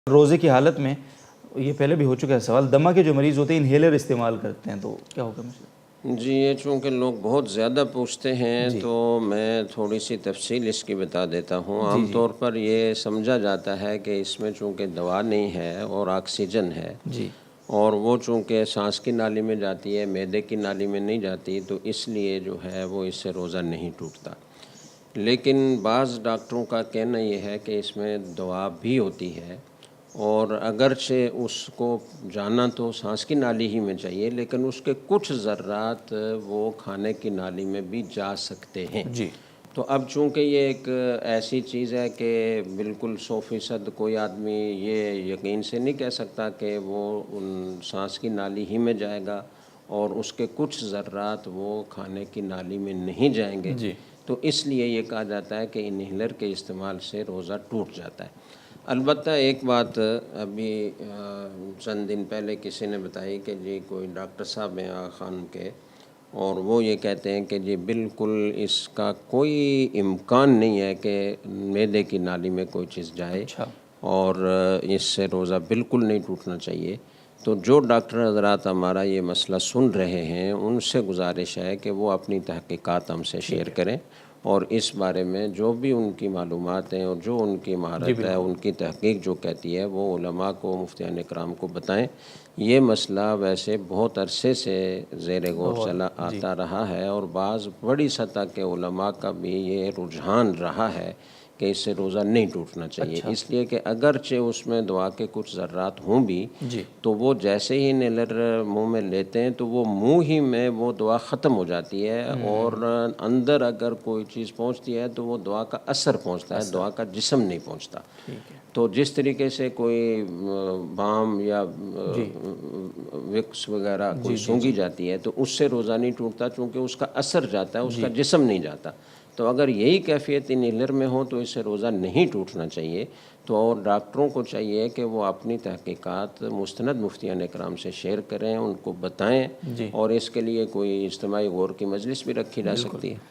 روزے کی حالت میں یہ پہلے بھی ہو چکا ہے سوال، دمہ کے جو مریض ہوتے ہیں انہیلر استعمال کرتے ہیں تو کیا حکم ہے؟ جی یہ چونکہ لوگ بہت زیادہ پوچھتے ہیں جی تو میں تھوڑی سی تفصیل اس کی بتا دیتا ہوں۔ جی عام جی طور پر یہ سمجھا جاتا ہے کہ اس میں چونکہ دوا نہیں ہے اور آکسیجن ہے، جی اور وہ چونکہ سانس کی نالی میں جاتی ہے، معدے کی نالی میں نہیں جاتی، تو اس لیے جو ہے وہ اس سے روزہ نہیں ٹوٹتا۔ لیکن بعض ڈاکٹروں کا کہنا یہ ہے کہ اس میں دوا بھی ہوتی ہے، اور اگرچہ اس کو جانا تو سانس کی نالی ہی میں چاہیے، لیکن اس کے کچھ ذرات وہ کھانے کی نالی میں بھی جا سکتے ہیں۔ جی تو اب چونکہ یہ ایک ایسی چیز ہے کہ بالکل 100% کوئی آدمی یہ یقین سے نہیں کہہ سکتا کہ وہ ان سانس کی نالی ہی میں جائے گا اور اس کے کچھ ذرات وہ کھانے کی نالی میں نہیں جائیں گے، جی تو اس لیے یہ کہا جاتا ہے کہ انہیلر کے استعمال سے روزہ ٹوٹ جاتا ہے۔ البتہ ایک بات ابھی چند دن پہلے کسی نے بتائی کہ جی کوئی ڈاکٹر صاحب ہیں آغا خان کے، اور وہ یہ کہتے ہیں کہ جی بالکل اس کا کوئی امکان نہیں ہے کہ معدے کی نالی میں کوئی چیز جائے، اچھا اور اس سے روزہ بالکل نہیں ٹوٹنا چاہیے۔ تو جو ڈاکٹر حضرات ہمارا یہ مسئلہ سن رہے ہیں ان سے گزارش ہے کہ وہ اپنی تحقیقات ہم سے شیئر کریں، اور اس بارے میں جو بھی ان کی معلومات ہیں اور جو ان کی جی مہارت ہے، بالکل ان کی تحقیق جو کہتی ہے، وہ علماء کو، مفتیان اکرام کو بتائیں۔ یہ مسئلہ ویسے بہت عرصے سے زیر غور غور چلا جی آتا رہا ہے، اور بعض بڑی سطح کے علماء کا بھی یہ رجحان رہا ہے کہ اس سے روزہ نہیں ٹوٹنا چاہیے، اچھا اس لیے کہ اگرچہ اس میں دعا کے کچھ ذرات ہوں بھی، جی تو وہ جیسے ہی نیلر منہ میں لیتے ہیں تو وہ منہ ہی میں وہ دعا ختم ہو جاتی ہے، اور اندر اگر کوئی چیز پہنچتی ہے تو وہ دعا کا اثر پہنچتا ہے، اثر دعا کا جسم نہیں پہنچتا۔ ٹھیک ہے تو جس طریقے سے کوئی بام یا جی وکس وغیرہ کوئی جی جی سونگھی جی جاتی ہے تو اس سے روزہ نہیں ٹوٹتا، چونکہ اس کا اثر جاتا ہے، اس کا جی جسم نہیں جاتا۔ تو اگر یہی کیفیت انہیلر میں ہو تو اس سے روزہ نہیں ٹوٹنا چاہیے۔ تو اور ڈاکٹروں کو چاہیے کہ وہ اپنی تحقیقات مستند مفتیان اکرام سے شیئر کریں، ان کو بتائیں، جی اور اس کے لیے کوئی اجتماعی غور کی مجلس بھی رکھی جا بالکل سکتی ہے۔